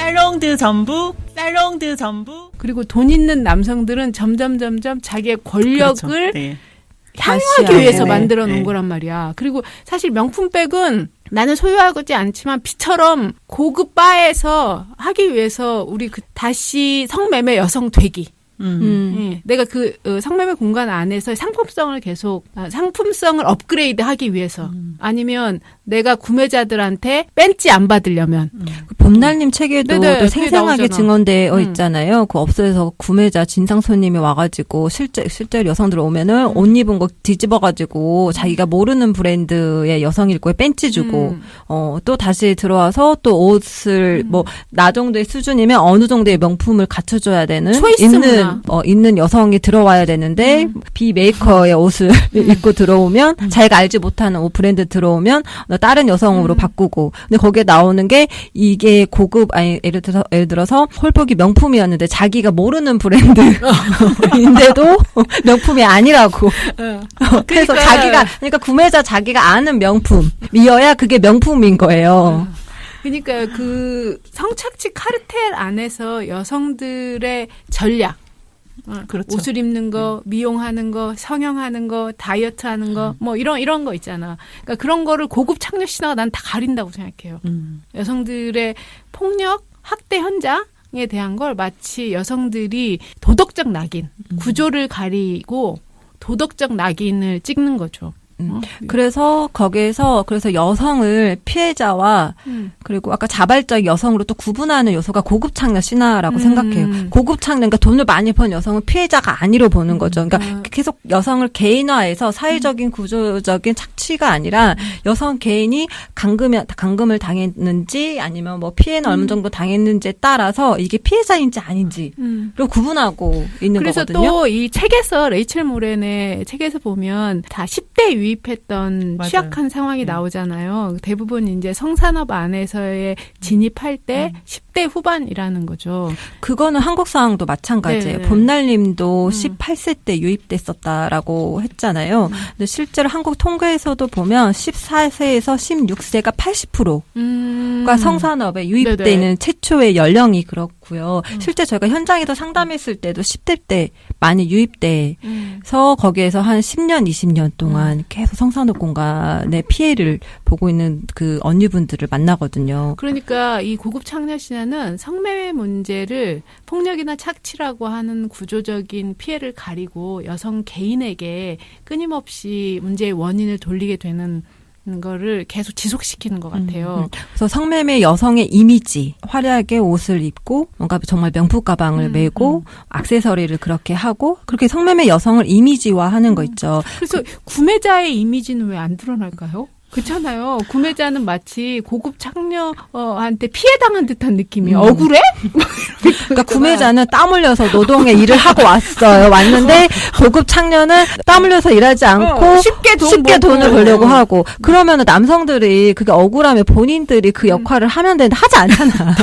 살롱드 전부. 그리고 돈 있는 남성들은 점점 자기의 권력을 그렇죠. 네. 향유하기 위해서 네. 만들어 놓은 거란 말이야. 그리고 사실 명품백은 나는 소유하지 않지만 비처럼 고급 바에서 하기 위해서 우리 다시 성매매 여성 되기. 예, 내가 그 성매매 공간 안에서 상품성을 업그레이드하기 위해서 아니면 내가 구매자들한테 벤치 안 받으려면 그 봄날님 책에도 네네, 또 생생하게 나오잖아. 증언되어 있잖아요. 그 업소에서 구매자 진상 손님이 와가지고 실제로 여성들 오면은 옷 입은 거 뒤집어가지고 자기가 모르는 브랜드의 여성일 거에 벤치 주고 또 다시 들어와서 또 옷을 뭐 나 정도의 수준이면 어느 정도의 명품을 갖춰줘야 되는 있는 여성이 들어와야 되는데 비메이커의 옷을 입고 들어오면 자기가 알지 못하는 옷 브랜드 들어오면 다른 여성으로 바꾸고 근데 거기에 나오는 게 이게 고급 아니 예를 들어서 홀복이 명품이었는데 자기가 모르는 브랜드인데도 명품이 아니라고 그래서 그러니까 구매자 자기가 아는 명품이어야 그게 명품인 거예요. 그러니까 그 성착취 카르텔 안에서 여성들의 전략 그렇죠. 옷을 입는 거, 미용하는 거, 성형하는 거, 다이어트하는 거, 뭐 이런 거 있잖아. 그러니까 그런 거를 고급 창녀 신화가 난 다 가린다고 생각해요. 여성들의 폭력, 학대 현장에 대한 걸 마치 여성들이 도덕적 낙인, 구조를 가리고 도덕적 낙인을 찍는 거죠. 그래서 그래서 여성을 피해자와 그리고 아까 자발적 여성으로 또 구분하는 요소가 고급 창녀 신화라고 생각해요. 고급 창녀, 그러니까 돈을 많이 번 여성은 피해자가 아니로 보는 거죠. 그러니까 계속 여성을 개인화해서 사회적인 구조적인 착취가 아니라 여성 개인이 감금을 당했는지 아니면 뭐 피해는 어느 정도 당했는지에 따라서 이게 피해자인지 아닌지 를 구분하고 있는 그래서 거거든요. 또 이 책에서 레이첼 모렌의 책에서 보면 다 10대 유입했던 맞아요. 취약한 상황이 나오잖아요. 대부분 이제 성산업 안에서의 진입할 때 10대 후반이라는 거죠. 그거는 한국 상황도 마찬가지예요. 네네. 봄날님도 18세 때 유입됐었다라고 했잖아요. 근데 실제로 한국 통계에서도 보면 14세에서 16세가 80%가 성산업에 유입되는 네네. 최초의 연령이 그렇고요. 실제 저희가 현장에서 상담했을 때도 10대 때 많이 유입돼서 거기에서 한 10년, 20년 동안 계속 성산업 공간의 피해를 보고 있는 그 언니분들을 만나거든요. 그러니까 이 고급 창녀 신화는 성매매 문제를 폭력이나 착취라고 하는 구조적인 피해를 가리고 여성 개인에게 끊임없이 문제의 원인을 돌리게 되는 거를 계속 지속시키는 것 같아요. 그래서 성매매 여성의 이미지, 화려하게 옷을 입고 뭔가 정말 명품 가방을 메고 액세서리를 그렇게 하고 그렇게 성매매 여성을 이미지화하는 거 있죠. 그래서 구매자의 이미지는 왜 안 드러날까요? 그렇잖아요. 구매자는 마치 고급 창녀한테 피해당한 듯한 느낌이 억울해? 그러니까 구매자는 땀 흘려서 노동의 일을 하고 왔는데 고급 창녀는 땀 흘려서 일하지 않고 쉽게 돈을 벌려고 하고 그러면은 남성들이 그게 억울하면 본인들이 그 역할을 하면 되는데 하지 않잖아.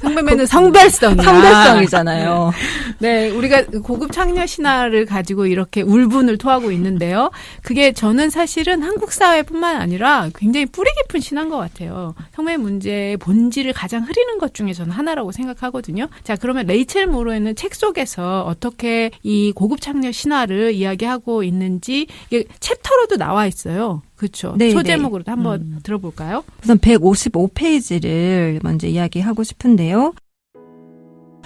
성매매는 성별성이야. 성별성이잖아요. 네, 우리가 고급 창녀 신화를 가지고 이렇게 울분을 토하고 있는데요. 그게 저는 사실은 한국 사회뿐만 아니라 굉장히 뿌리 깊은 신화인 것 같아요. 성매매 문제의 본질을 가장 흐리는 것 중에 저는 하나라고 생각하거든요. 자, 그러면 레이첼 모로의 책 속에서 어떻게 이 고급 창녀 신화를 이야기하고 있는지 이게 챕터로도 나와 있어요. 그렇죠. 네, 소제목으로도 한번 들어볼까요? 우선 155페이지를 먼저 이야기하고 싶은데요.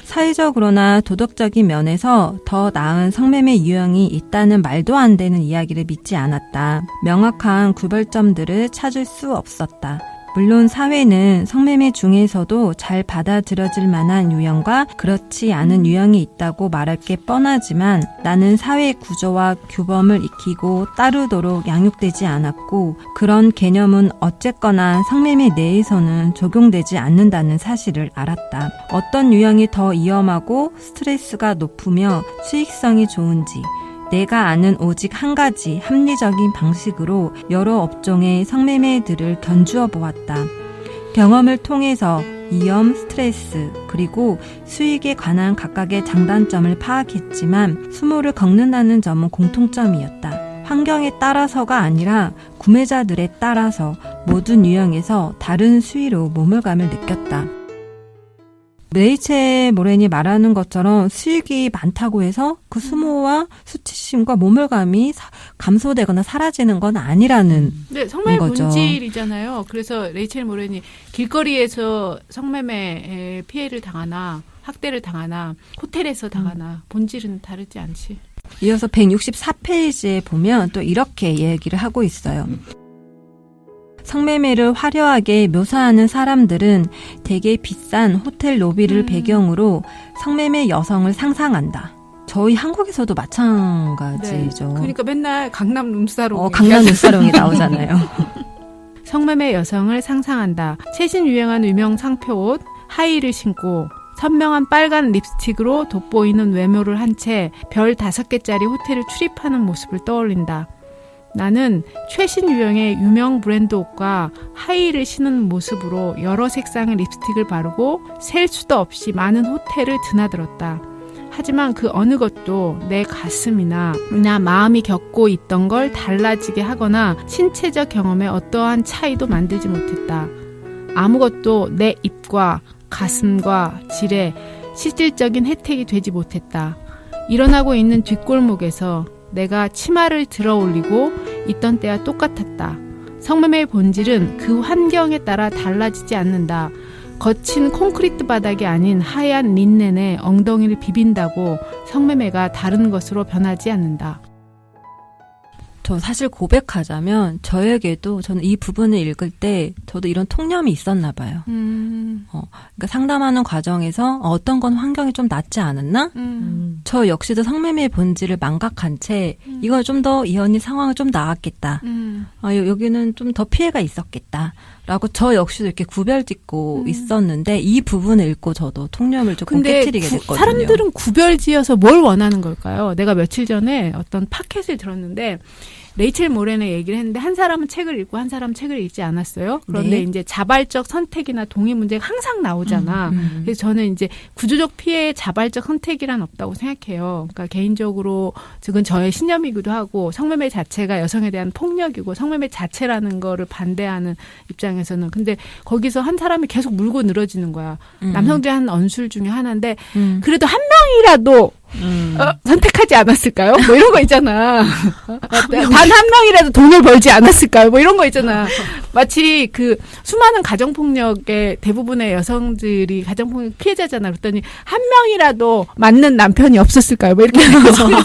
사회적으로나 도덕적인 면에서 더 나은 성매매 유형이 있다는 말도 안 되는 이야기를 믿지 않았다. 명확한 구별점들을 찾을 수 없었다. 물론 사회는 성매매 중에서도 잘 받아들여질 만한 유형과 그렇지 않은 유형이 있다고 말할 게 뻔하지만 나는 사회 구조와 규범을 익히고 따르도록 양육되지 않았고 그런 개념은 어쨌거나 성매매 내에서는 적용되지 않는다는 사실을 알았다. 어떤 유형이 더 위험하고 스트레스가 높으며 수익성이 좋은지 내가 아는 오직 한 가지 합리적인 방식으로 여러 업종의 성매매들을 견주어 보았다. 경험을 통해서 위험, 스트레스, 그리고 수익에 관한 각각의 장단점을 파악했지만 수모를 걷는다는 점은 공통점이었다. 환경에 따라서가 아니라 구매자들에 따라서 모든 유형에서 다른 수위로 몸을감을 느꼈다. 레이첼 모렌이 말하는 것처럼 수익이 많다고 해서 그 수모와 수치심과 모멸감이 감소되거나 사라지는 건 아니라는 네, 성매매 거죠. 본질이잖아요. 그래서 레이첼 모렌이 길거리에서 성매매 피해를 당하나 학대를 당하나 호텔에서 당하나 본질은 다르지 않지. 이어서 164페이지에 보면 또 이렇게 얘기를 하고 있어요. 성매매를 화려하게 묘사하는 사람들은 되게 비싼 호텔 로비를 배경으로 성매매 여성을 상상한다. 저희 한국에서도 마찬가지죠. 네. 그러니까 맨날 강남 룸사롱 강남 룸사롱이 나오잖아요. 성매매 여성을 상상한다. 최신 유행한 유명 상표옷, 하이힐을 신고 선명한 빨간 립스틱으로 돋보이는 외모를 한 채 별 5개짜리 호텔을 출입하는 모습을 떠올린다. 나는 최신 유형의 유명 브랜드 옷과 하이힐을 신은 모습으로 여러 색상의 립스틱을 바르고 셀 수도 없이 많은 호텔을 드나들었다. 하지만 그 어느 것도 내 가슴이나 마음이 겪고 있던 걸 달라지게 하거나 신체적 경험에 어떠한 차이도 만들지 못했다. 아무것도 내 입과 가슴과 질에 실질적인 혜택이 되지 못했다. 일어나고 있는 뒷골목에서 내가 치마를 들어 올리고 있던 때와 똑같았다. 성매매의 본질은 그 환경에 따라 달라지지 않는다. 거친 콘크리트 바닥이 아닌 하얀 린넨에 엉덩이를 비빈다고 성매매가 다른 것으로 변하지 않는다. 저 사실 고백하자면 저에게도 저는 이 부분을 읽을 때 저도 이런 통념이 있었나 봐요. 그러니까 상담하는 과정에서 어떤 건 환경이 좀 낫지 않았나? 저 역시도 성매매의 본질을 망각한 채 이걸 좀 더 이 언니 상황을 좀 나았겠다. 여기는 좀 더 피해가 있었겠다. 라고 저 역시도 이렇게 구별짓고 있었는데 이 부분을 읽고 저도 통념을 조금 깨트리게 됐거든요. 사람들은 구별지어서 뭘 원하는 걸까요? 내가 며칠 전에 어떤 팟캐스트를 들었는데 레이첼 모렌의 얘기를 했는데 한 사람은 책을 읽고 한 사람은 책을 읽지 않았어요. 그런데 네. 이제 자발적 선택이나 동의 문제가 항상 나오잖아. 그래서 저는 이제 구조적 피해의 자발적 선택이란 없다고 생각해요. 그러니까 개인적으로 그건 저의 신념이기도 하고 성매매 자체가 여성에 대한 폭력이고 성매매 자체라는 거를 반대하는 입장에서는 근데 거기서 한 사람이 계속 물고 늘어지는 거야. 남성들이 하는 언술 중에 하나인데 그래도 한 명이라도 선택하지 않았을까요? 뭐 이런 거 있잖아. 단 한 명이라도 돈을 벌지 않았을까요? 뭐 이런 거 있잖아. 마치 그 수많은 가정폭력의 대부분의 여성들이 가정폭력 피해자잖아. 그랬더니 한 명이라도 맞는 남편이 없었을까요? 뭐 이렇게 있잖아.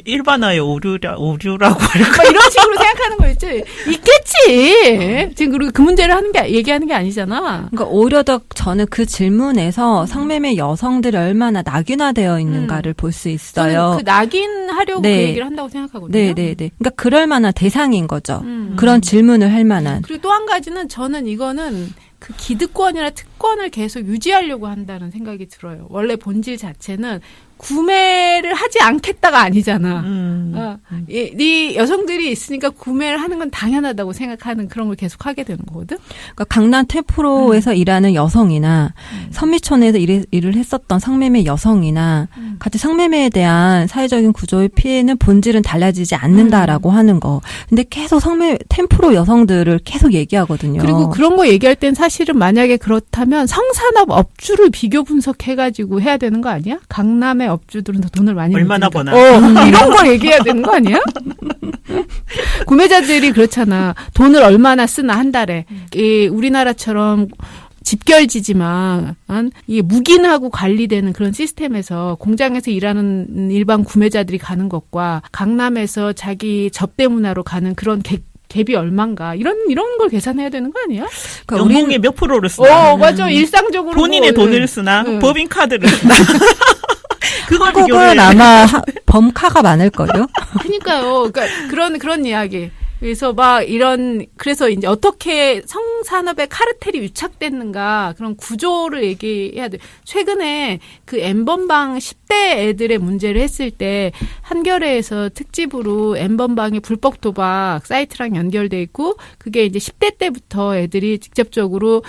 일반화의 오류라고 막 이런 식으로 생각하는 거 있지. 있겠지. 지금 그리고 그 문제를 얘기하는 게 아니잖아. 그러니까 오히려 더 저는 그 질문에서 성매매 여성들이 얼마나 낙인화되어 있는가를 볼 수 있어요. 저는 그 낙인하려고 네. 그 얘기를 한다고 생각하거든요. 네네네. 그러니까 그럴 만한 대상인 거죠. 그런 질문을 할 만한. 그리고 또 한 가지는 저는 이거는 그 기득권이나 특권을 계속 유지하려고 한다는 생각이 들어요. 원래 본질 자체는 구매를 하지 않겠다가 아니잖아. 네 여성들이 있으니까 구매를 하는 건 당연하다고 생각하는 그런 걸 계속 하게 되는 거거든. 그러니까 강남 템프로에서 일하는 여성이나 선미촌에서 일을 했었던 성매매 여성이나 같이 성매매에 대한 사회적인 구조의 피해는 본질은 달라지지 않는다라고 하는 거. 근데 계속 템프로 여성들을 계속 얘기하거든요. 그리고 그런 거 얘기할 땐 사실은 만약에 그렇다면 성산업 업주를 비교 분석해가지고 해야 되는 거 아니야? 강남의 업주들은 더 돈을 많이 얼마나 버니까. 버나? 이런 걸 얘기해야 되는 거 아니야? 구매자들이 그렇잖아. 돈을 얼마나 쓰나 한 달에. 우리나라처럼 집결지지만 이게 묵인하고 관리되는 그런 시스템에서 공장에서 일하는 일반 구매자들이 가는 것과 강남에서 자기 접대 문화로 가는 그런 갭이 얼만가 이런 걸 계산해야 되는 거 아니야? 그러니까 연봉의 몇 프로를 쓰나? 맞아. 일상적으로 본인의 돈을 쓰나? 법인카드를 쓰나? 한국은 아마 범카가 많을걸요? 그러니까요. 그러니까 그런 이야기. 그래서 그래서 이제 어떻게 성산업의 카르텔이 유착됐는가 그런 구조를 얘기해야 돼. 최근에 그 N번방 10대 애들의 문제를 했을 때 한겨레에서 특집으로 N번방이 불법 도박 사이트랑 연결돼 있고 그게 이제 10대 때부터 애들이 직접적으로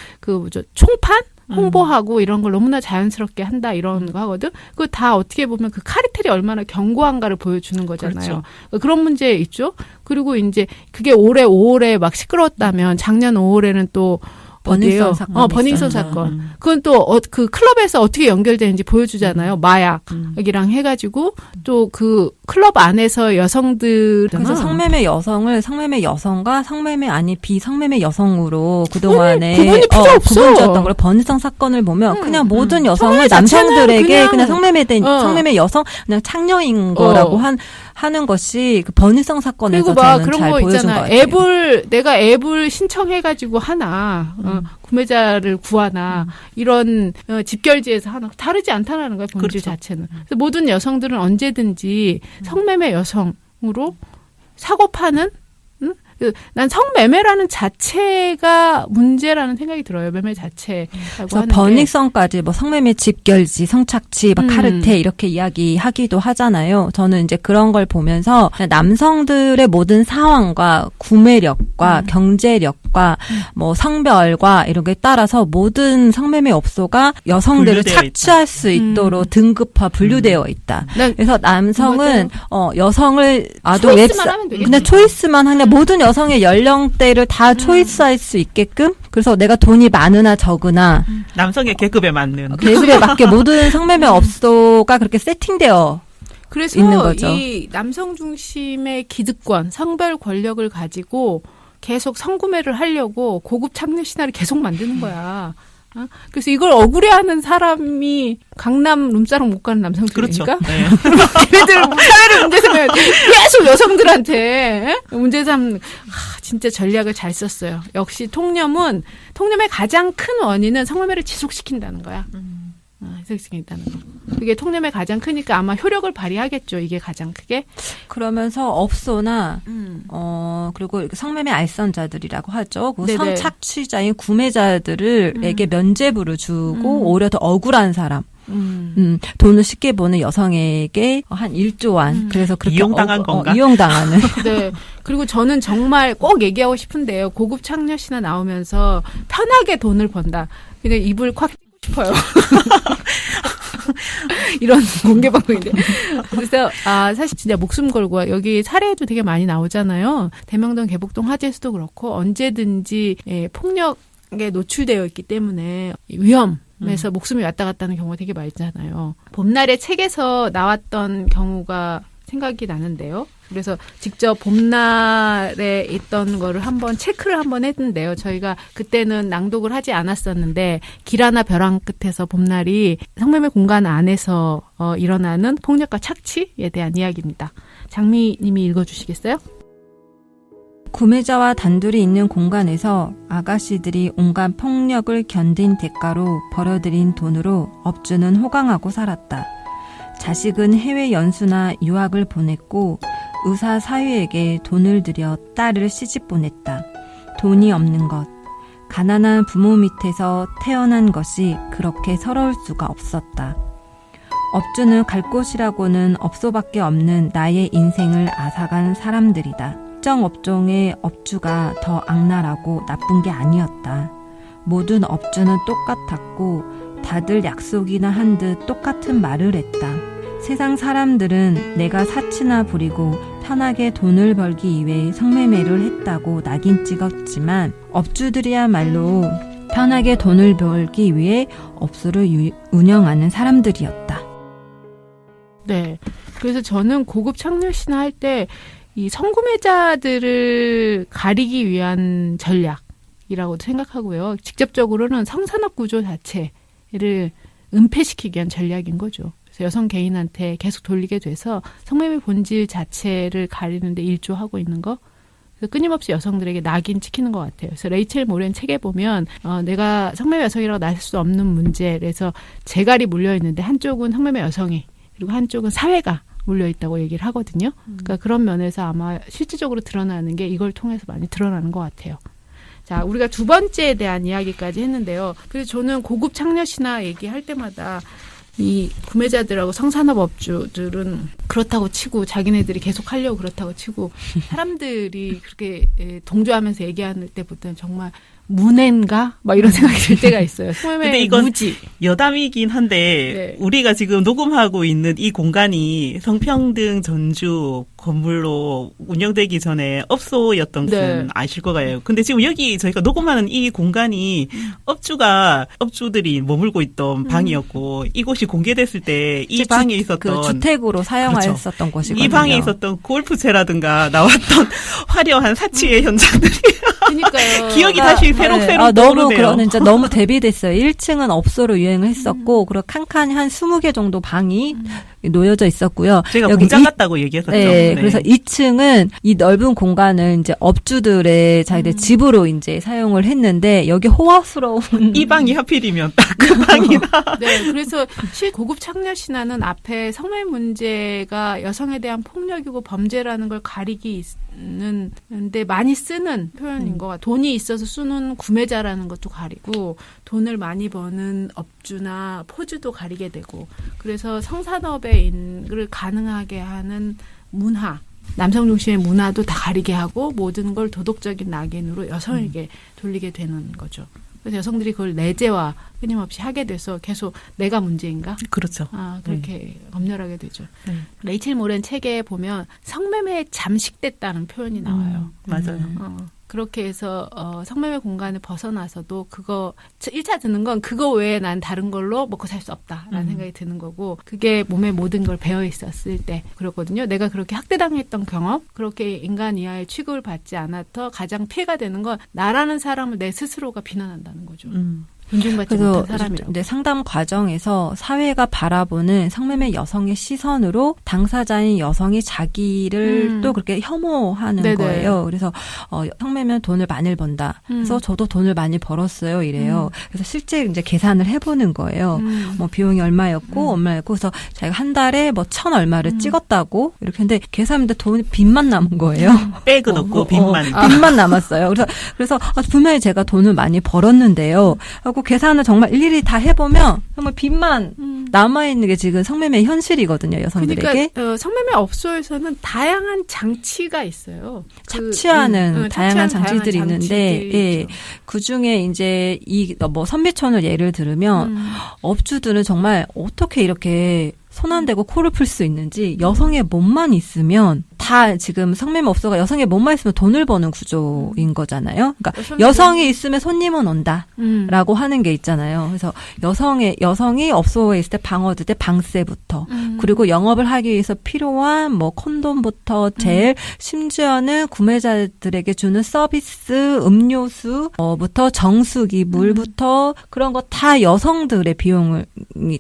총판? 홍보하고 이런 걸 너무나 자연스럽게 한다 이런 거 하거든. 그거 다 어떻게 보면 그 카르텔이 얼마나 견고한가를 보여주는 거잖아요. 그렇죠. 그런 문제 있죠. 그리고 이제 그게 올해 5월에 막 시끄러웠다면 작년 5월에는 또 버닝썬 어디예요? 사건. 버닝썬 사건. 그건 또 그 클럽에서 어떻게 연결되는지 보여주잖아요. 마약이랑 해가지고 또 그 클럽 안에서 여성들 그래서 성매매 여성을 성매매 여성과 성매매 아닌 비성매매 여성으로 그동안에 구분이 필요 없어. 구분지었던 걸 버닝썬 사건을 보면 그냥 모든 여성을 성매매 자체는 남성들에게 그냥 그냥 성매매 여성 그냥 창녀인 거라고 하는 것이 그 버닝썬 사건에서 그리고 막 저는 그런 잘 거 보여준 있잖아. 것 같아요. 내가 앱을 신청해가지고 하나, 구매자를 구하나, 이런 집결지에서 하나, 다르지 않다라는 거야, 본질 그렇죠. 자체는. 그래서 모든 여성들은 언제든지 성매매 여성으로 사고 파는, 난 성매매라는 자체가 문제라는 생각이 들어요. 매매 자체라고 그래서 하는 게. 버닝썬까지 뭐 성매매 집결지, 성착취, 막 카르텔 이렇게 이야기하기도 하잖아요. 저는 이제 그런 걸 보면서 남성들의 모든 상황과 구매력과 경제력과 뭐 성별과 이런 게 따라서 모든 성매매 업소가 여성들을 분류되어 착취할 수 있도록 등급화 분류되어 있다. 그래서 남성은 여성을 초이스만 하면 되겠지. 그냥 초이스만 하냐 모든 여성의 연령대를 다 초이스할 수 있게끔 그래서 내가 돈이 많으나 적으나 남성의 계급에 맞는. 계급에 맞게 모든 성매매 업소가 그렇게 세팅되어 그래서 있는 거죠. 이 남성 중심의 기득권, 성별 권력을 가지고 계속 성구매를 하려고 고급 창녀 신화를 계속 만드는 거야. 그래서 이걸 억울해하는 사람이 강남 룸사롱 못 가는 남성들이니까. 그렇죠. 네. 걔네들 사회를 문제 삼으면 계속 여성들한테 문제 진짜 전략을 잘 썼어요. 역시 통념의 가장 큰 원인은 성매매를 지속시킨다는 거야. 지속시킨다는 거. 그게 통념의 가장 크니까 아마 효력을 발휘하겠죠. 이게 가장 크게. 그러면서 업소나 그리고 성매매 알선자들이라고 하죠. 그 성착취자인 구매자들에게 면죄부를 주고 오히려 더 억울한 사람. 돈을 쉽게 버는 여성에게 한 1조 원. 그래서 그렇게 이용당한 건가? 이용당하는. 네. 그리고 저는 정말 꼭 얘기하고 싶은데요. 고급 창녀 신화 나오면서 편하게 돈을 번다. 그냥 입을 콱 싶어요. 이런 공개 방송인데. 그래서 사실 진짜 목숨 걸고 여기 사례도 되게 많이 나오잖아요. 대명동 개복동 화재수도 그렇고 언제든지 폭력에 노출되어 있기 때문에 위험에서 목숨이 왔다 갔다 하는 경우가 되게 많잖아요. 봄날의 책에서 나왔던 경우가 생각이 나는데요. 그래서 직접 봄날에 있던 거를 체크를 한번 했는데요. 저희가 그때는 낭독을 하지 않았었는데 길 하나 벼랑 끝에서 봄날이 성매매 공간 안에서 일어나는 폭력과 착취에 대한 이야기입니다. 장미님이 읽어주시겠어요? 구매자와 단둘이 있는 공간에서 아가씨들이 온갖 폭력을 견딘 대가로 벌어들인 돈으로 업주는 호강하고 살았다. 자식은 해외 연수나 유학을 보냈고 의사 사위에게 돈을 들여 딸을 시집 보냈다. 돈이 없는 것. 가난한 부모 밑에서 태어난 것이 그렇게 서러울 수가 없었다. 업주는 갈 곳이라고는 업소밖에 없는 나의 인생을 앗아간 사람들이다. 특정 업종의 업주가 더 악랄하고 나쁜 게 아니었다. 모든 업주는 똑같았고 다들 약속이나 한 듯 똑같은 말을 했다. 세상 사람들은 내가 사치나 부리고 편하게 돈을 벌기 위해 성매매를 했다고 낙인 찍었지만 업주들이야말로 편하게 돈을 벌기 위해 업소를 운영하는 사람들이었다. 네. 그래서 저는 고급 창녀 신화 할 때 이 성구매자들을 가리기 위한 전략이라고도 생각하고요. 직접적으로는 성산업 구조 자체를 은폐시키기 위한 전략인 거죠. 그래서 여성 개인한테 계속 돌리게 돼서 성매매 본질 자체를 가리는데 일조하고 있는 거. 그래서 끊임없이 여성들에게 낙인 찍히는 것 같아요. 그래서 레이첼 모렌 책에 보면 내가 성매매 여성이라고 나설 수 없는 문제. 그래서 재갈이 물려있는데 한쪽은 성매매 여성이 그리고 한쪽은 사회가 물려있다고 얘기를 하거든요. 그러니까 그런 면에서 아마 실질적으로 드러나는 게 이걸 통해서 많이 드러나는 것 같아요. 자, 우리가 두 번째에 대한 이야기까지 했는데요. 그래서 저는 고급 창녀 신화 얘기할 때마다 이 구매자들하고 성산업업주들은 그렇다고 치고 자기네들이 계속 하려고 그렇다고 치고 사람들이 그렇게 동조하면서 얘기할 때부터는 정말 문해인가? 막 이런 생각이 들 때가 있어요. 근데 성매매 이건 무지. 여담이긴 한데 네. 우리가 지금 녹음하고 있는 이 공간이 성평등 전주 건물로 운영되기 전에 업소였던 것은 네. 아실 거예요. 근데 지금 여기 저희가 녹음하는 이 공간이 업주들이 머물고 있던 방이었고 이곳이 공개됐을 때 이 방에 있었던 그 주택으로 사용하였었던 그렇죠. 곳이거든요. 이 방에 있었던 골프채라든가 나왔던 화려한 사치의 현장들이 그러니까요. 기억이 다시 새록새록 너무 떠오르네요. 진짜 너무 대비됐어요. 1층은 업소로 유행을 했었고 그리고 칸칸이 한 20개 정도 방이 놓여져 있었고요. 제가 여기 공장 같다고 얘기했었죠. 네, 그래서 2층은 이 넓은 공간을 이제 업주들의 자기들 집으로 이제 사용을 했는데 여기 호화스러운 이 방이 하필이면 딱 그 방이다. 네, 그래서 실고급 창녀 신화는 앞에 성매매 문제가 여성에 대한 폭력이고 범죄라는 걸 가리기 있는데 많이 쓰는 표현인 것 같아요. 돈이 있어서 쓰는 구매자라는 것도 가리고 돈을 많이 버는 업주나 포주도 가리게 되고 그래서 성산업의 인을 가능하게 하는 문화 남성 중심의 문화도 다 가리게 하고 모든 걸 도덕적인 낙인으로 여성에게 돌리게 되는 거죠. 그래서 여성들이 그걸 내재화 끊임없이 하게 돼서 계속 내가 문제인가? 그렇죠. 그렇게 검열하게 되죠. 레이첼 모렌 책에 보면 성매매에 잠식됐다는 표현이 나와요. 맞아요. 그렇게 해서 성매매 공간을 벗어나서도 그거 1차 드는 건 그거 외에 난 다른 걸로 먹고 살 수 없다라는 생각이 드는 거고 그게 몸에 모든 걸 배어 있었을 때 그렇거든요. 내가 그렇게 학대당했던 경험 그렇게 인간 이하의 취급을 받지 않아서 가장 피해가 되는 건 나라는 사람을 내 스스로가 비난한다는 거죠. 존중받지 못한 사람이라고. 이제 상담 과정에서 사회가 바라보는 성매매 여성의 시선으로 당사자인 여성이 자기를 또 그렇게 혐오하는 네네. 거예요. 그래서 성매매는 돈을 많이 번다. 그래서 저도 돈을 많이 벌었어요. 이래요. 그래서 실제 이제 계산을 해보는 거예요. 뭐 비용이 얼마였고 그래서 자기가 한 달에 뭐 1,000 얼마를 찍었다고 이렇게 했는데 계산하는데 돈이 빚만 남은 거예요. 백은 없고 빚만. 빚만 남았어요. 그래서 분명히 제가 돈을 많이 벌었는데요. 하고 계산을 정말 일일이 다 해보면 정말 빚만 남아있는 게 지금 성매매 현실이거든요. 여성들에게. 그러니까 성매매 업소에서는 다양한 장치가 있어요. 착취하는 다양한 장치들이 있는데 예, 그중에 이제 이 뭐 선비촌을 예를 들으면 업주들은 정말 어떻게 이렇게 손 안 대고 코를 풀 수 있는지 여성의 몸만 있으면 다 지금 성매매 업소가 여성의 몸만 있으면 돈을 버는 구조인 거잖아요. 그러니까 여성이 있으면 손님은 온다라고 하는 게 있잖아요. 그래서 여성이 업소에 있을 때 방어들 때 방세부터 그리고 영업을 하기 위해서 필요한 뭐 콘돔부터 젤 심지어는 구매자들에게 주는 서비스 음료수부터 정수기 물부터 그런 거 다 여성들의 비용을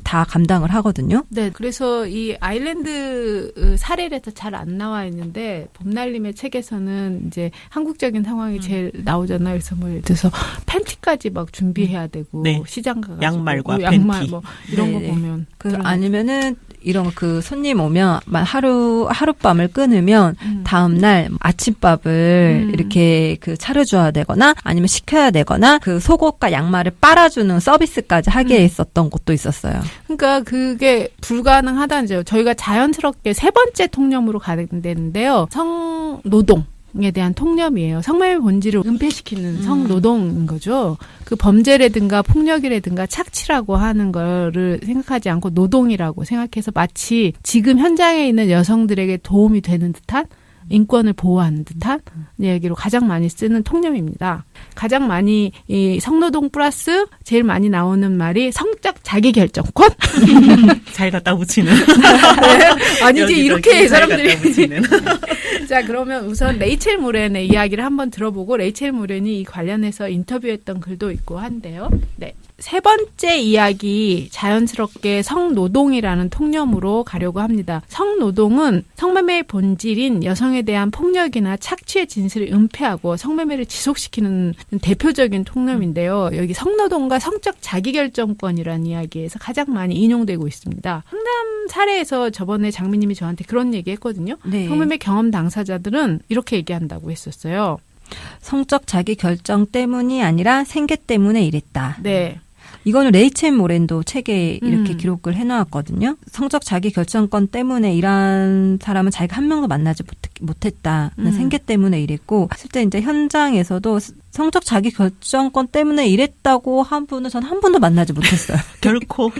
다 감당을 하거든요. 네, 그래서 이 아일랜드 사례에서 잘 안 나와 있는데 봄날님의 책에서는 이제 한국적인 상황이 제일 나오잖아요. 그래서 뭐 예를 들어서 팬티까지 막 준비해야 되고 네. 시장 가가지고 양말과 양말 팬티. 뭐 이런 네네. 거 보면 아니면은 이런 그 손님 오면 하룻밤을 끊으면 다음 날 아침밥을 이렇게 그 차려줘야 되거나 아니면 시켜야 되거나 그 속옷과 양말을 빨아주는 서비스까지 하게 했었던 곳도 있었어요. 그러니까 그게 불가능하다는 거죠. 저희가 자연스럽게 세 번째 통념으로 가게 되는데요. 성노동. 에 대한 통념이에요. 성매매 본질을 은폐시키는 성노동인 거죠. 그 범죄라든가 폭력이라든가 착취라고 하는 거를 생각하지 않고 노동이라고 생각해서 마치 지금 현장에 있는 여성들에게 도움이 되는 듯한 인권을 보호하는 듯한 이야기로 가장 많이 쓰는 통념입니다. 가장 많이 이 성노동 플러스 제일 많이 나오는 말이 성적 자기결정권? 잘 갖다 붙이는. 네. 아니지 이렇게 잘 사람들이. 갖다 붙이는. 자, 그러면 우선 레이첼 모렌의 이야기를 한번 들어보고 레이첼 모렌이 이 관련해서 인터뷰했던 글도 있고 한데요. 네. 세 번째 이야기 자연스럽게 성노동이라는 통념으로 가려고 합니다. 성노동은 성매매의 본질인 여성에 대한 폭력이나 착취의 진실을 은폐하고 성매매를 지속시키는 대표적인 통념인데요. 여기 성노동과 성적 자기결정권이라는 이야기에서 가장 많이 인용되고 있습니다. 상담 사례에서 저번에 장미님이 저한테 그런 얘기 했거든요. 네. 성매매 경험 당사자들은 이렇게 얘기한다고 했었어요. 성적 자기 결정 때문이 아니라 생계 때문에 이랬다. 네. 이거는 레이첼 모렌도 책에 이렇게 기록을 해놓았거든요. 성적 자기 결정권 때문에 일한 사람은 자기가 한 명도 만나지 못했다. 생계 때문에 일했고 실제 이제 현장에서도 성적 자기 결정권 때문에 일했다고 한 분은 전 한 번도 만나지 못했어요. 결코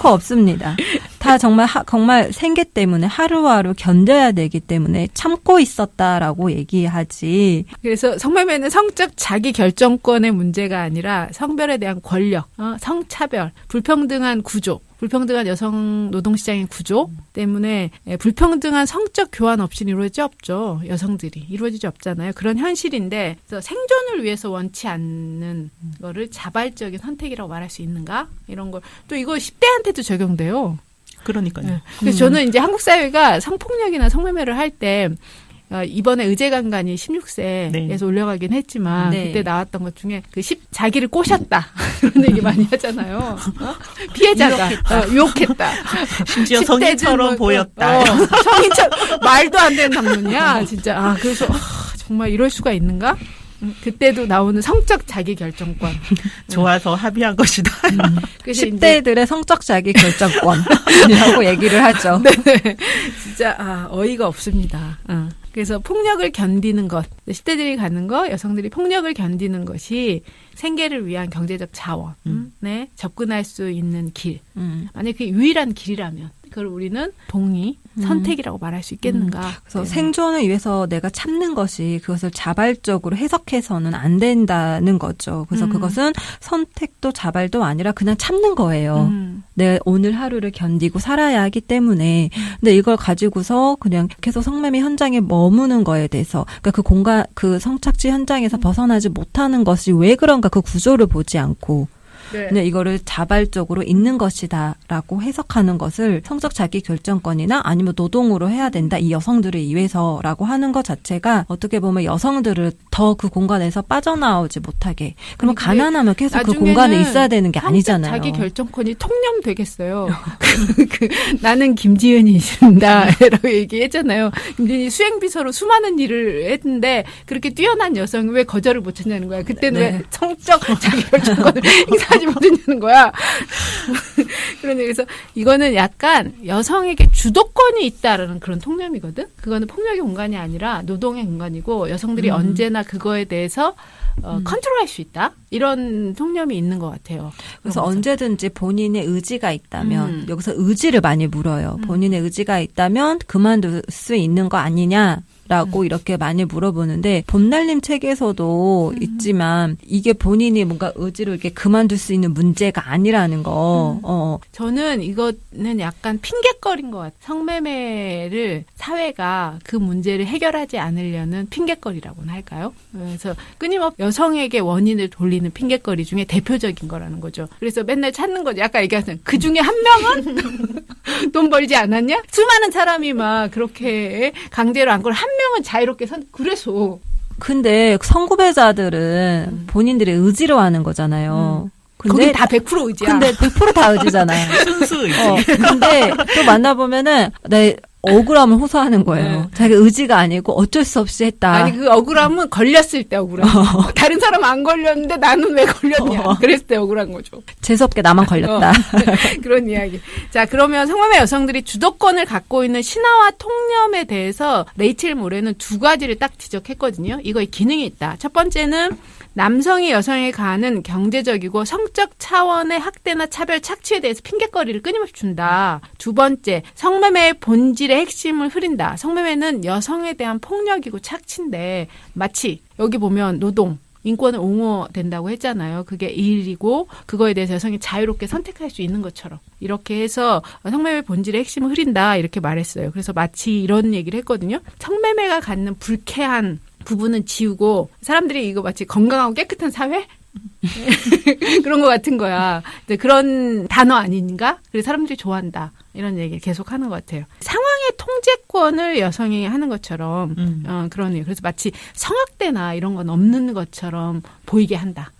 없습니다. 다 정말 생계 때문에 하루하루 견뎌야 되기 때문에 참고 있었다라고 얘기하지. 그래서 성매매는 성적 자기 결정권의 문제가 아니라 성별에 대한 권력, 성차별, 불평등한 구조, 불평등한 여성 노동시장의 구조 때문에 불평등한 성적 교환 없이는 이루어지지 없죠. 여성들이 이루어지지 없잖아요. 그런 현실인데 그래서 생존을 위해서 원치 않는 거를 자발적인 선택이라고 말할 수 있는가? 이런 걸 또 이거 10대한테도 적용돼요. 그러니까요. 네. 그래서 저는 이제 한국 사회가 성폭력이나 성매매를 할 때 이번에 의제강간이 16세에서 네. 올려가긴 했지만 네. 그때 나왔던 것 중에 자기를 꼬셨다 그런 얘기 많이 하잖아요. 피해자가 유혹했다. 심지어 10대들 성인처럼 보였다. 성인처럼 말도 안 되는 담론이야. 진짜 그래서 정말 이럴 수가 있는가? 그때도 나오는 성적 자기 결정권. 좋아서 합의한 것이다. 그래서 10대들의 성적 자기 결정권이라고 얘기를 하죠. 네, 진짜 어이가 없습니다. 그래서 폭력을 견디는 것, 10대들이 가는 거, 여성들이 폭력을 견디는 것이 생계를 위한 경제적 자원에 접근할 수 있는 길. 만약에 그게 유일한 길이라면 그걸 우리는 동의, 선택이라고 말할 수 있겠는가. 그래서 생존을 위해서 내가 참는 것이 그것을 자발적으로 해석해서는 안 된다는 거죠. 그래서 그것은 선택도 자발도 아니라 그냥 참는 거예요. 내 오늘 하루를 견디고 살아야 하기 때문에. 근데 이걸 가지고서 그냥 계속 성매매 현장에 머무는 거에 대해서 그러니까 그 성착취 현장에서 벗어나지 못하는 것이 왜 그런가 그 구조를 보지 않고 네. 근데 이거를 자발적으로 있는 것이다라고 해석하는 것을 성적 자기 결정권이나 아니면 노동으로 해야 된다. 이 여성들을 위해서라고 하는 것 자체가 어떻게 보면 여성들을 더 그 공간에서 빠져나오지 못하게. 그러면 가난하면 계속 그 공간에 있어야 되는 게 아니잖아요. 자기 결정권이 통념되겠어요. 나는 김지은이십니다. 라고 얘기했잖아요. 김지은이 수행비서로 수많은 일을 했는데 그렇게 뛰어난 여성이 왜 거절을 못 했냐는 거야. 그때는 왜 성적 자기 결정권을 행사하지 못했냐는 거야. 그래서 이거는 약간 여성에게 주도권이 있다라는 그런 통념이거든. 그거는 폭력의 공간이 아니라 노동의 공간이고 여성들이 언제나 그거에 대해서 컨트롤할 수 있다. 이런 통념이 있는 것 같아요. 그래서 언제든지 본인의 의지가 있다면 여기서 의지를 많이 물어요. 본인의 의지가 있다면 그만둘 수 있는 거 아니냐. 라고 이렇게 많이 물어보는데 봄날님 책에서도 있지만 이게 본인이 뭔가 의지로 이렇게 그만둘 수 있는 문제가 아니라는 거. 저는 이거는 약간 핑계거리인 것 같아요. 성매매를 사회가 그 문제를 해결하지 않으려는 핑계거리라고나 할까요? 그래서 끊임없이 여성에게 원인을 돌리는 핑계거리 중에 대표적인 거라는 거죠. 그래서 맨날 찾는 거죠. 아까 얘기하신 그 중에 한 명은 돈 벌지 않았냐? 수많은 사람이 막 그렇게 강제로 안 걸어 한 명은 자유롭게 그래서. 근데 성구배자들은 본인들의 의지로 하는 거잖아요. 거긴 다 100% 의지야. 근데 100% 다 의지잖아요. 순수 의지. 근데 또 만나보면은 내 억울함을 호소하는 거예요. 자기 의지가 아니고 어쩔 수 없이 했다. 아니 그 억울함은 걸렸을 때 억울함. 다른 사람 안 걸렸는데 나는 왜 걸렸냐. 그랬을 때 억울한 거죠. 재수없게 나만 걸렸다. 그런 이야기. 자, 그러면 성매매 여성들이 주도권을 갖고 있는 신화와 통념에 대해서 레이첼 모레는 두 가지를 딱 지적했거든요. 이거에 기능이 있다. 첫 번째는 남성이 여성에게 가하는 경제적이고 성적 차원의 학대나 차별, 착취에 대해서 핑계거리를 끊임없이 준다. 두 번째, 성매매의 본질의 핵심을 흐린다. 성매매는 여성에 대한 폭력이고 착취인데 마치 여기 보면 노동, 인권을 옹호된다고 했잖아요. 그게 일이고 그거에 대해서 여성이 자유롭게 선택할 수 있는 것처럼 이렇게 해서 성매매 본질의 핵심을 흐린다 이렇게 말했어요. 그래서 마치 이런 얘기를 했거든요. 성매매가 갖는 불쾌한 부분은 지우고 사람들이 이거 마치 건강하고 깨끗한 사회? 그런 것 같은 거야. 그런 단어 아닌가? 그래서 사람들이 좋아한다. 이런 얘기를 계속 하는 것 같아요. 상황의 통제권을 여성이 하는 것처럼 그런 얘기. 그래서 마치 성학대나 이런 건 없는 것처럼 보이게 한다.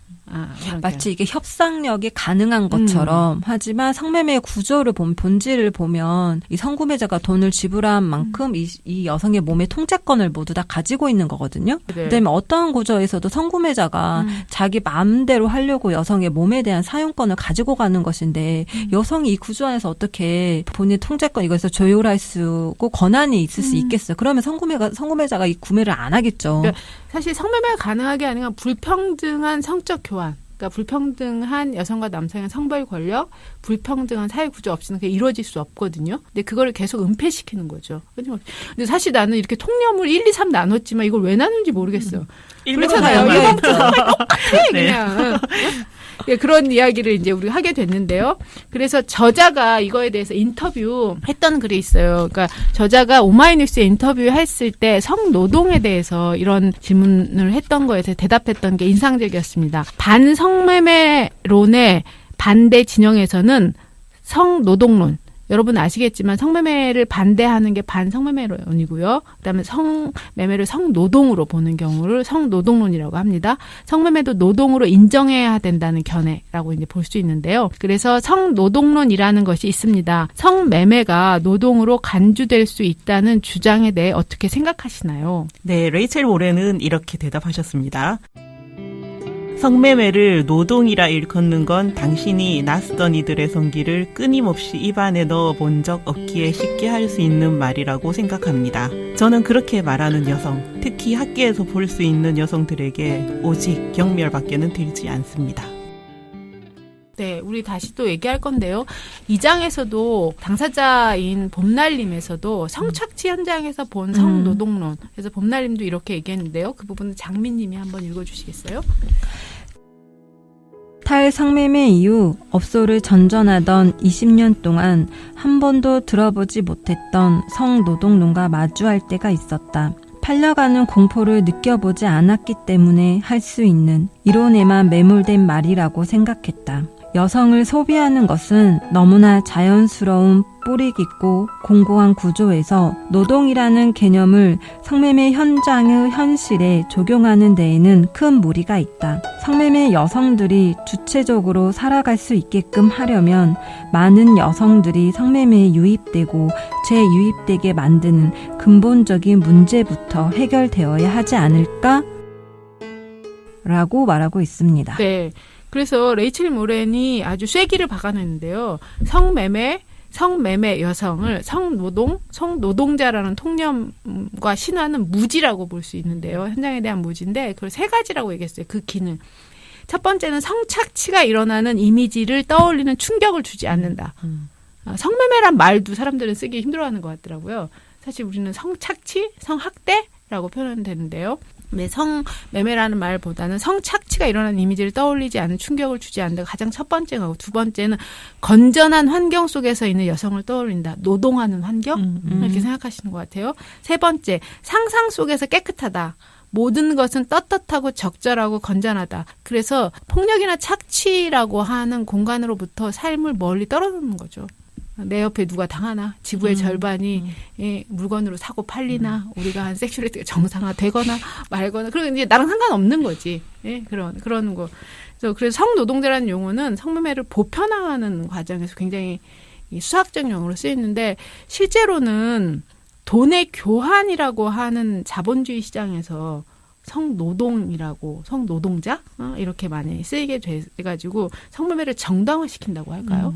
마치 이게 협상력이 가능한 것처럼 하지만 성매매의 구조를 본질을 보면 이 성구매자가 돈을 지불한 만큼 이 여성의 몸의 통제권을 모두 다 가지고 있는 거거든요. 네. 그다음에 어떠한 구조에서도 성구매자가 자기 마음대로 하려고 여성의 몸에 대한 사용권을 가지고 가는 것인데 여성이 이 구조 안에서 어떻게 본인 통제권 이것을 조율할 수고 권한이 있을 수 있겠어요. 그러면 성구매자가 이 구매를 안 하겠죠. 그러니까 사실 성매매가 가능하게 하는 건 불평등한 성적 교환, 그러니까 불평등한 여성과 남성의 성별 권력, 불평등한 사회 구조 없이는 그게 이루어질 수 없거든요. 근데 그거를 계속 은폐시키는 거죠. 근데 사실 나는 이렇게 통념을 1, 2, 3 나눴지만 이걸 왜 나눈지 모르겠어요. 그렇잖아요. 1번부터 똑같아 그냥. 네, 그런 이야기를 이제 우리가 하게 됐는데요. 그래서 저자가 이거에 대해서 인터뷰했던 글이 있어요. 그러니까 저자가 오마이뉴스에 인터뷰했을 때 성노동에 대해서 이런 질문을 했던 거에 대해서 대답했던 게 인상적이었습니다. 반성매매론의 반대 진영에서는 성노동론, 여러분 아시겠지만 성매매를 반대하는 게 반성매매론이고요. 그다음에 성매매를 성노동으로 보는 경우를 성노동론이라고 합니다. 성매매도 노동으로 인정해야 된다는 견해라고 이제 볼 수 있는데요. 그래서 성노동론이라는 것이 있습니다. 성매매가 노동으로 간주될 수 있다는 주장에 대해 어떻게 생각하시나요? 네, 레이첼 모레는 이렇게 대답하셨습니다. 성매매를 노동이라 일컫는 건 당신이 낯선 이들의 성기를 끊임없이 입안에 넣어본 적 없기에 쉽게 할 수 있는 말이라고 생각합니다. 저는 그렇게 말하는 여성, 특히 학계에서 볼 수 있는 여성들에게 오직 경멸밖에는 들지 않습니다. 네, 우리 다시 또 얘기할 건데요. 이 장에서도 당사자인 봄날님에서도 성착취 현장에서 본 성노동론. 그래서 봄날님도 이렇게 얘기했는데요. 그 부분은 장민님이 한번 읽어주시겠어요? 탈성매매 이후 업소를 전전하던 20년 동안 한 번도 들어보지 못했던 성노동론과 마주할 때가 있었다. 팔려가는 공포를 느껴보지 않았기 때문에 할 수 있는 이론에만 매몰된 말이라고 생각했다. 여성을 소비하는 것은 너무나 자연스러운 뿌리 깊고 공고한 구조에서 노동이라는 개념을 성매매 현장의 현실에 적용하는 데에는 큰 무리가 있다. 성매매 여성들이 주체적으로 살아갈 수 있게끔 하려면 많은 여성들이 성매매에 유입되고 재유입되게 만드는 근본적인 문제부터 해결되어야 하지 않을까? 라고 말하고 있습니다. 네. 그래서 레이첼 모렌이 아주 쐐기를 박아냈는데요. 성매매 여성을 성노동자라는 통념과 신화는 무지라고 볼 수 있는데요. 현장에 대한 무지인데 그걸 세 가지라고 얘기했어요. 그 기능. 첫 번째는 성착취가 일어나는 이미지를 떠올리는 충격을 주지 않는다. 성매매란 말도 사람들은 쓰기 힘들어하는 것 같더라고요. 사실 우리는 성착취, 성학대라고 표현하면 되는데요. 네, 성매매라는 말보다는 성착취가 일어나는 이미지를 떠올리지 않는 충격을 주지 않는다가 가장 첫 번째 거고, 두 번째는 건전한 환경 속에서 있는 여성을 떠올린다. 노동하는 환경? 이렇게 생각하시는 것 같아요. 세 번째, 상상 속에서 깨끗하다. 모든 것은 떳떳하고 적절하고 건전하다. 그래서 폭력이나 착취라고 하는 공간으로부터 삶을 멀리 떨어놓는 거죠. 내 옆에 누가 당하나, 지구의 절반이 물건으로 사고 팔리나, 우리가 한 섹슈얼리티가 정상화되거나 말거나, 그리고 이제 나랑 상관없는 거지. 예, 그런 거. 그래서 성노동자라는 용어는 성매매를 보편화하는 과정에서 굉장히 수학적 용어로 쓰이는데, 실제로는 돈의 교환이라고 하는 자본주의 시장에서 성노동이라고, 성노동자? 이렇게 많이 쓰이게 돼가지고 성매매를 정당화시킨다고 할까요?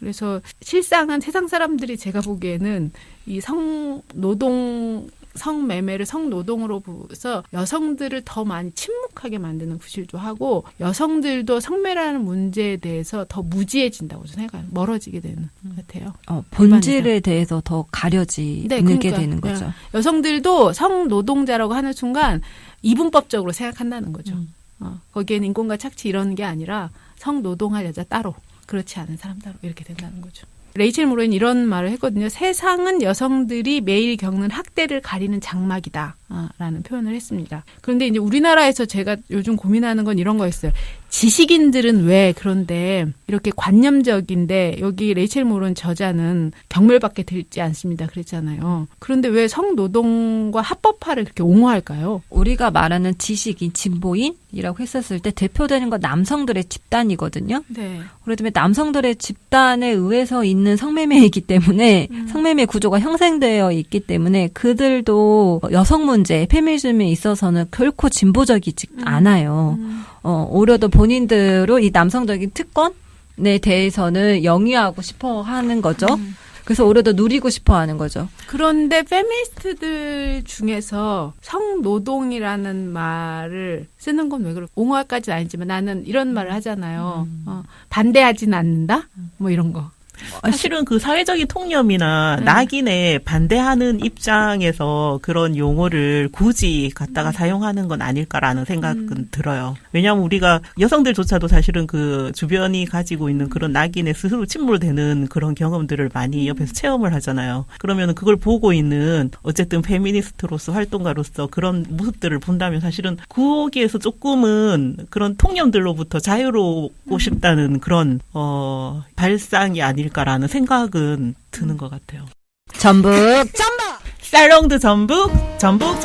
그래서 실상은 세상 사람들이 제가 보기에는 이 성매매를 성노동으로 보서 여성들을 더 많이 침묵하게 만드는 구실도 하고, 여성들도 성매매라는 문제에 대해서 더 무지해진다고 생각해요. 멀어지게 되는 것 같아요. 본질에 대해서 더 가려지게 되는 거죠. 네. 여성들도 성노동자라고 하는 순간 이분법적으로 생각한다는 거죠. 거기에는 인권과 착취 이런 게 아니라 성노동할 여자 따로, 그렇지 않은 사람 따로 이렇게 된다는 거죠. 레이첼 모렌이 이런 말을 했거든요. 세상은 여성들이 매일 겪는 학대를 가리는 장막이다 라는 표현을 했습니다. 그런데 이제 우리나라에서 제가 요즘 고민하는 건 이런 거였어요. 지식인들은 왜 그런데 이렇게 관념적인데 여기 레이첼 모론 저자는 경멸받게 되지 않습니다. 그랬잖아요. 그런데 왜 성노동과 합법화를 그렇게 옹호할까요? 우리가 말하는 지식인, 진보인이라고 했었을 때 대표되는 건 남성들의 집단이거든요. 네. 그렇기 때문에 남성들의 집단에 의해서 있는 성매매이기 때문에 성매매 구조가 형성되어 있기 때문에 그들도 여성 문제, 페미니즘에 있어서는 결코 진보적이지 않아요. 오히려 더 본인들로 이 남성적인 특권에 대해서는 영위하고 싶어 하는 거죠. 그래서 오히려 더 누리고 싶어 하는 거죠. 그런데 페미니스트들 중에서 성노동이라는 말을 쓰는 건 왜 그럴까? 옹호할까지는 아니지만 나는 이런 말을 하잖아요. 반대하진 않는다? 뭐 이런 거. 사실은 그 사회적인 통념이나 낙인에 반대하는 입장에서 그런 용어를 굳이 갖다가 사용하는 건 아닐까라는 생각은 들어요. 왜냐하면 우리가 여성들조차도 사실은 그 주변이 가지고 있는 그런 낙인에 스스로 침몰되는 그런 경험들을 많이 옆에서 체험을 하잖아요. 그러면 그걸 보고 있는 어쨌든 페미니스트로서 활동가로서 그런 모습들을 본다면 사실은 거기에서 조금은 그런 통념들로부터 자유롭고 싶다는 그런 발상이 아닐까라는 생각은 드는 것 같아요. 전북 살롱드 전북 전북